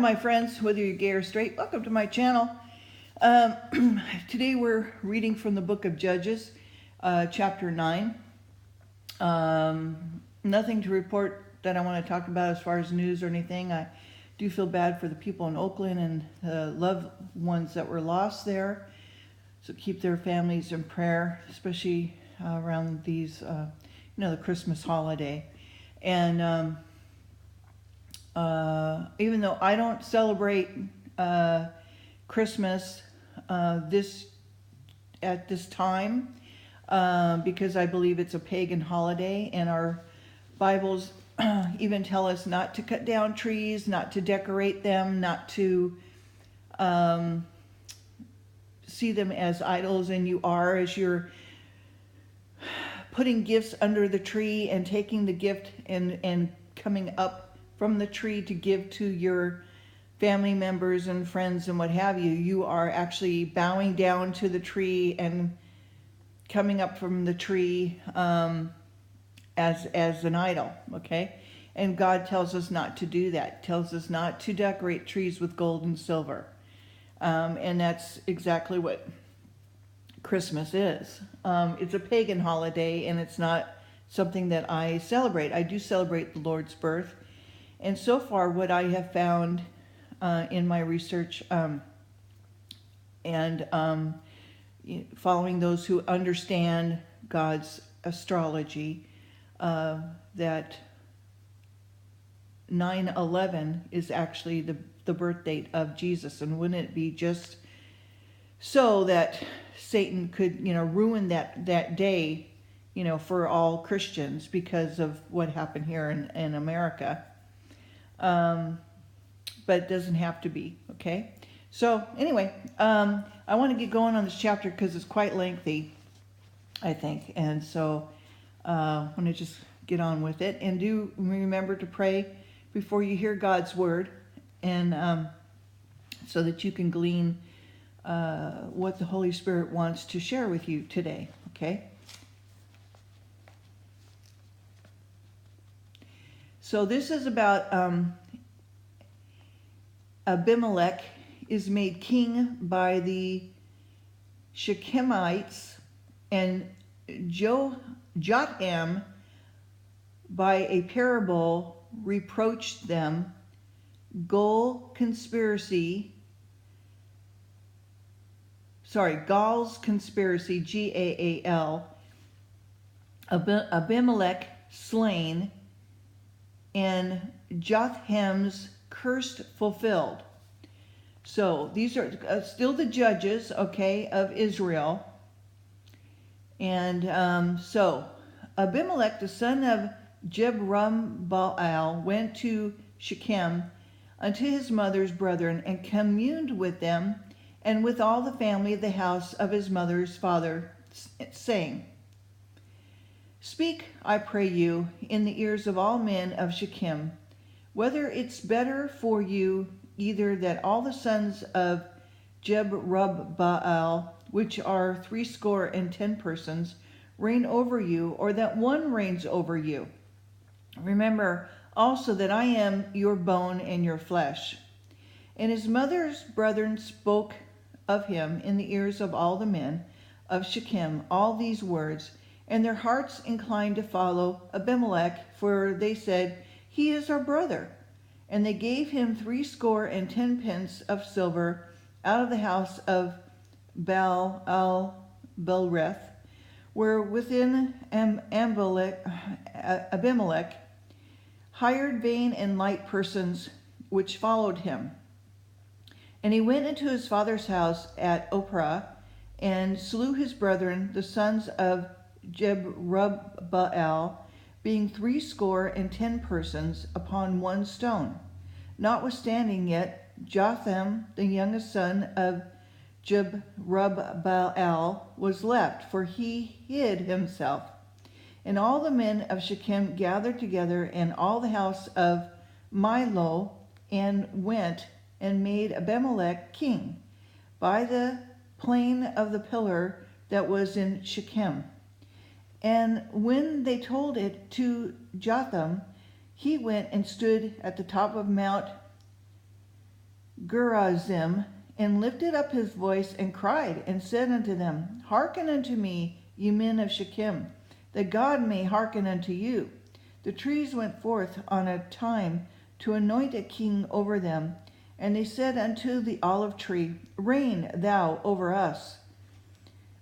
my friends, whether you're gay or straight, welcome to my channel. Today we're reading from the book of Judges, chapter 9. Nothing to report that I want to talk about as far as news or anything. I do feel bad for the people in Oakland and the loved ones that were lost there. So keep their families in prayer, especially around these, the Christmas holiday. And even though I don't celebrate Christmas at this time, because I believe it's a pagan holiday, and our Bibles even tell us not to cut down trees, not to decorate them, not to see them as idols, and you are as you're putting gifts under the tree and taking the gift and coming up from the tree to give to your family members and friends and what have you. You are actually bowing down to the tree and coming up from the tree as an idol, okay? And God tells us not to do that. Tells us not to decorate trees with gold and silver. And that's exactly what Christmas is. It's a pagan holiday, and it's not something that I celebrate. I do celebrate the Lord's birth. And so far, what I have found in my research and following those who understand God's astrology, that 9/11 is actually the birth date of Jesus. And wouldn't it be just so that Satan could, ruin that day, for all Christians because of what happened here in America. But it doesn't have to be, okay? So anyway, I want to get going on this chapter because it's quite lengthy, I think. And so I want to just get on with it. And do remember to pray before you hear God's word, and so that you can glean what the Holy Spirit wants to share with you today, okay? So this is about Abimelech is made king by the Shechemites, and Jotham by a parable reproached them. Gaul's conspiracy, Gaal, Abimelech slain, and Jotham's curse fulfilled. So these are still the judges, okay, of Israel. And so Abimelech, the son of Jerubbaal, went to Shechem unto his mother's brethren, and communed with them and with all the family of the house of his mother's father, saying, Speak, I pray you, in the ears of all men of Shechem, whether it's better for you either that all the sons of Jerubbaal, which are 70 persons, reign over you, or that one reigns over you. Remember also that I am your bone and your flesh. And his mother's brethren spoke of him in the ears of all the men of Shechem all these words, and their hearts inclined to follow Abimelech, for they said, He is our brother. And they gave him 70 pence of silver out of the house of Baal-Belrith, where within Abimelech hired vain and light persons which followed him. And he went into his father's house at Ophrah, and slew his brethren, the sons of Jerubbaal, being 70 persons, upon one stone. Notwithstanding yet, Jotham, the youngest son of Jerubbaal, was left, for he hid himself. And all the men of Shechem gathered together, and all the house of Milo, and went and made Abimelech king by the plain of the pillar that was in Shechem. And when they told it to Jotham, he went and stood at the top of Mount Gerazim, and lifted up his voice and cried, and said unto them, Hearken unto me, ye men of Shechem, that God may hearken unto you. The trees went forth on a time to anoint a king over them, and they said unto the olive tree, Reign thou over us.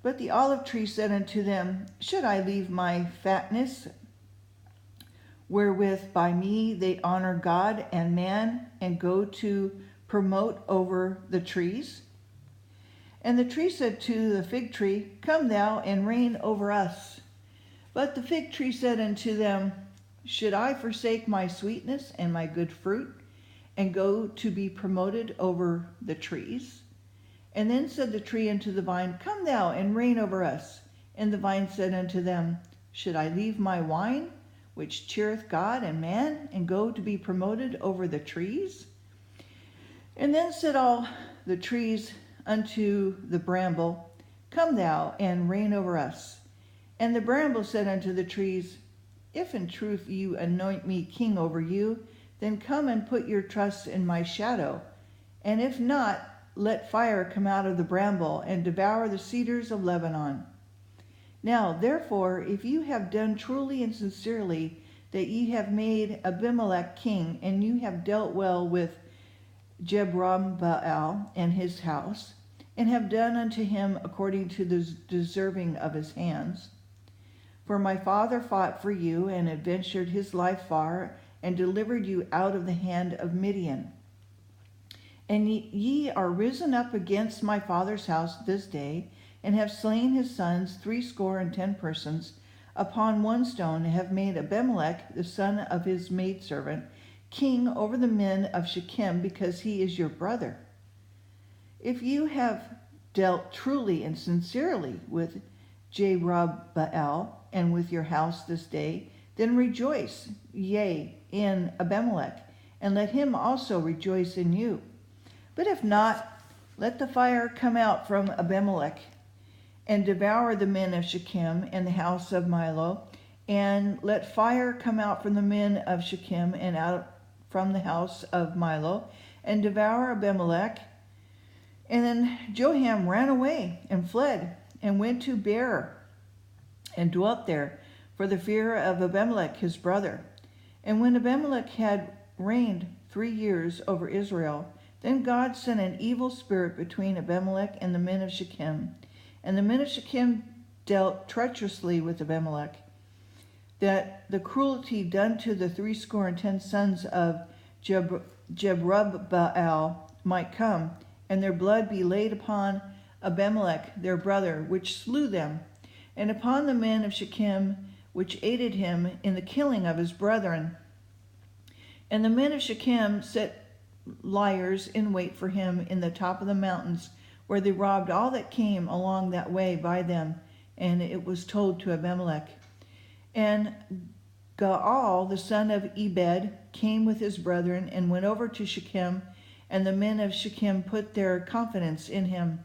But the olive tree said unto them, Should I leave my fatness, wherewith by me they honor God and man, and go to promote over the trees? And the tree said to the fig tree, Come thou and reign over us. But the fig tree said unto them, Should I forsake my sweetness and my good fruit, and go to be promoted over the trees? And then said the tree unto the vine, Come thou and reign over us. And the vine said unto them, Should I leave my wine, which cheereth God and man, and go to be promoted over the trees? And then said all the trees unto the bramble, Come thou and reign over us. And the bramble said unto the trees, If in truth you anoint me king over you, then come and put your trust in my shadow. And if not, let fire come out of the bramble and devour the cedars of Lebanon. Now, therefore, if you have done truly and sincerely, that ye have made Abimelech king, and you have dealt well with Jerubbaal and his house, and have done unto him according to the deserving of his hands. For my father fought for you, and adventured his life far, and delivered you out of the hand of Midian. And ye are risen up against my father's house this day, and have slain his sons 70 persons upon one stone, and have made Abimelech, the son of his maidservant, king over the men of Shechem, because he is your brother. If you have dealt truly and sincerely with Jerubbaal and with your house this day, then rejoice, yea, in Abimelech, and let him also rejoice in you. But if not, let the fire come out from Abimelech, and devour the men of Shechem and the house of Milo, and let fire come out from the men of Shechem and out from the house of Milo, and devour Abimelech. And then Jotham ran away and fled, and went to Beer, and dwelt there, for the fear of Abimelech his brother. And when Abimelech had reigned 3 years over Israel, then God sent an evil spirit between Abimelech and the men of Shechem. And the men of Shechem dealt treacherously with Abimelech, that the cruelty done to the 70 sons of Jerubbaal might come, and their blood be laid upon Abimelech their brother, which slew them, and upon the men of Shechem, which aided him in the killing of his brethren. And the men of Shechem set liers in wait for him in the top of the mountains, where they robbed all that came along that way by them. And it was told to Abimelech. And Gaal, the son of Ebed, came with his brethren and went over to Shechem, and the men of Shechem put their confidence in him.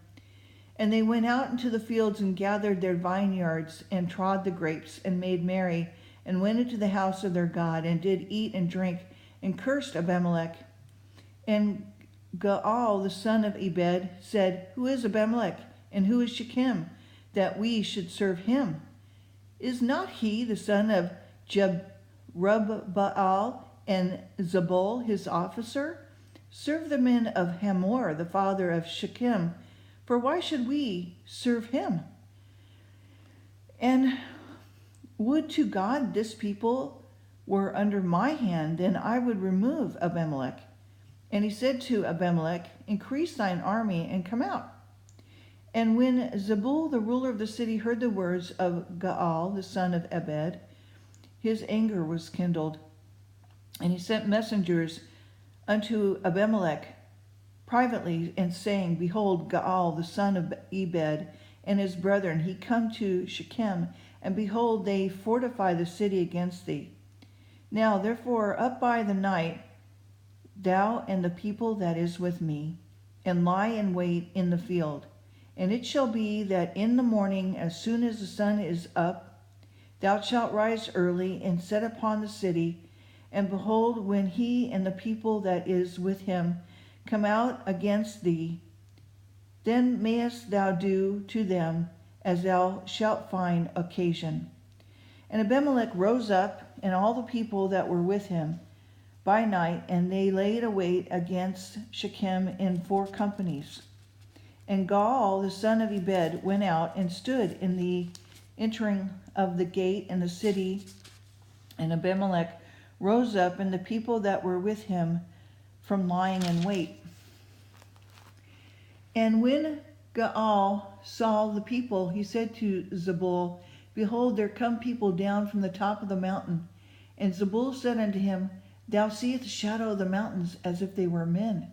And they went out into the fields and gathered their vineyards, and trod the grapes, and made merry, and went into the house of their God, and did eat and drink, and cursed Abimelech. And Gaal, the son of Ebed, said, Who is Abimelech, and who is Shechem, that we should serve him? Is not he the son of Jerubbaal, and Zebul his officer? Serve the men of Hamor, the father of Shechem, for why should we serve him? And would to God this people were under my hand, then I would remove Abimelech. And he said to Abimelech, Increase thine army, and come out. And when Zebul, the ruler of the city, heard the words of Gaal, the son of Ebed, his anger was kindled. And he sent messengers unto Abimelech privately, and saying, Behold, Gaal, the son of Ebed, and his brethren, he come to Shechem, and behold, they fortify the city against thee. Now therefore up by the night, thou and the people that is with me, and lie in wait in the field. And it shall be that in the morning, as soon as the sun is up, thou shalt rise early, and set upon the city. And behold, when he and the people that is with him come out against thee, then mayest thou do to them as thou shalt find occasion. And Abimelech rose up, and all the people that were with him, by night, and they laid wait against Shechem in 4 companies. And Gaal the son of Ebed went out and stood in the entering of the gate in the city, and Abimelech rose up, and the people that were with him, from lying in wait. And when Gaal saw the people, he said to Zebul, Behold, there come people down from the top of the mountain. And Zebul said unto him, Thou seest the shadow of the mountains as if they were men.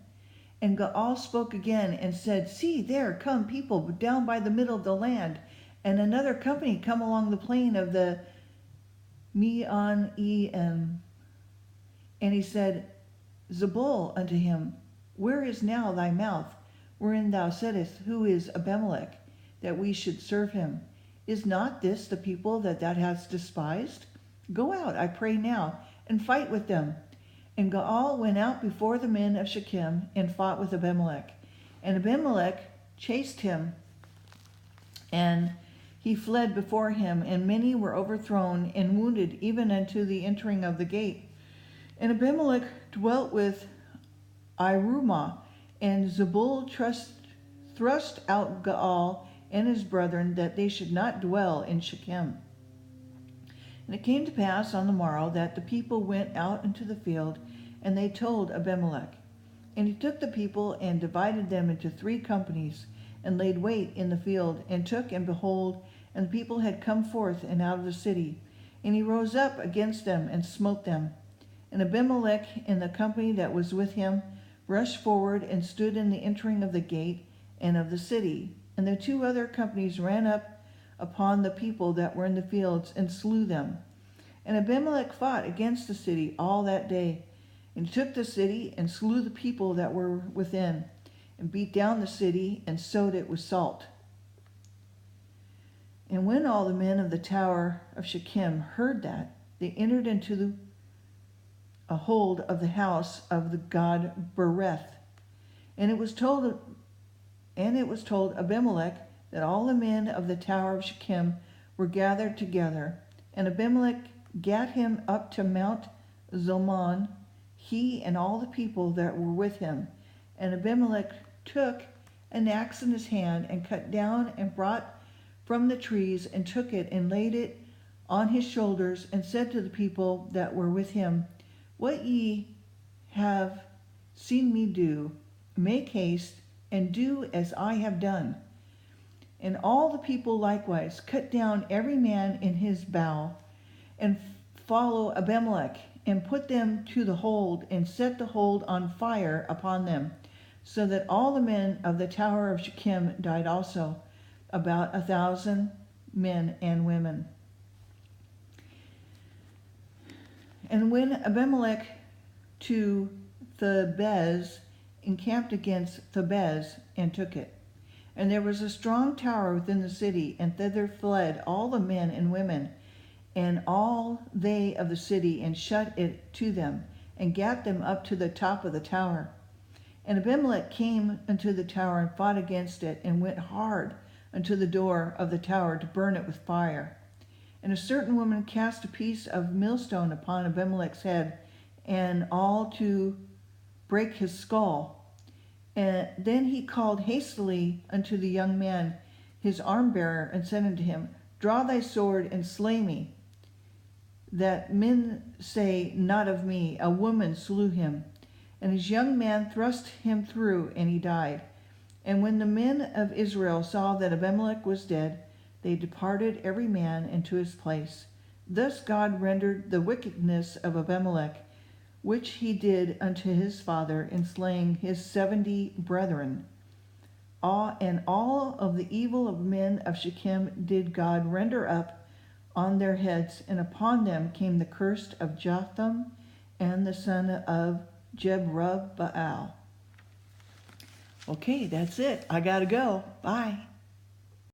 And Gaal spoke again and said, See, there come people down by the middle of the land, and another company come along the plain of the Meon-Em. And he said, Zebul unto him, Where is now thy mouth, wherein thou saidst, Who is Abimelech, that we should serve him? Is not this the people that thou hast despised? Go out, I pray now, and fight with them. And Gaal went out before the men of Shechem, and fought with Abimelech. And Abimelech chased him, and he fled before him, and many were overthrown and wounded, even unto the entering of the gate. And Abimelech dwelt with Irumah, and Zebul thrust out Gaal and his brethren, that they should not dwell in Shechem. And it came to pass on the morrow that the people went out into the field, and they told Abimelech. And he took the people and divided them into 3 companies, and laid wait in the field, and took, and behold, and the people had come forth and out of the city. And he rose up against them and smote them. And Abimelech and the company that was with him rushed forward and stood in the entering of the gate and of the city. And the 2 other companies ran up upon the people that were in the fields and slew them. And Abimelech fought against the city all that day, and took the city and slew the people that were within, and beat down the city and sowed it with salt. And when all the men of the tower of Shechem heard that, they entered into a hold of the house of the god Bereth. And it was told Abimelech that all the men of the tower of Shechem were gathered together. And Abimelech gat him up to Mount Zalmon, he and all the people that were with him. And Abimelech took an axe in his hand, and cut down and brought from the trees, and took it and laid it on his shoulders, and said to the people that were with him, What ye have seen me do, make haste, and do as I have done. And all the people likewise cut down every man in his bough, and follow Abimelech, and put them to the hold, and set the hold on fire upon them, so that all the men of the tower of Shechem died also, about 1,000 men and women. And when Abimelech to Thebez encamped against Thebez, and took it. And there was a strong tower within the city, and thither fled all the men and women, and all they of the city, and shut it to them, and gat them up to the top of the tower. And Abimelech came unto the tower, and fought against it, and went hard unto the door of the tower to burn it with fire. And a certain woman cast a piece of millstone upon Abimelech's head, and all to break his skull. And then he called hastily unto the young man, his arm-bearer, and said unto him, Draw thy sword, and slay me, that men say not of me, A woman slew him. And his young man thrust him through, and he died. And when the men of Israel saw that Abimelech was dead, they departed every man into his place. Thus God rendered the wickedness of Abimelech, which he did unto his father, in slaying his 70 brethren. And all of the evil of men of Shechem did God render up on their heads, and upon them came the curse of Jotham and the son of Jerubbaal. Okay, that's it. I gotta go. Bye.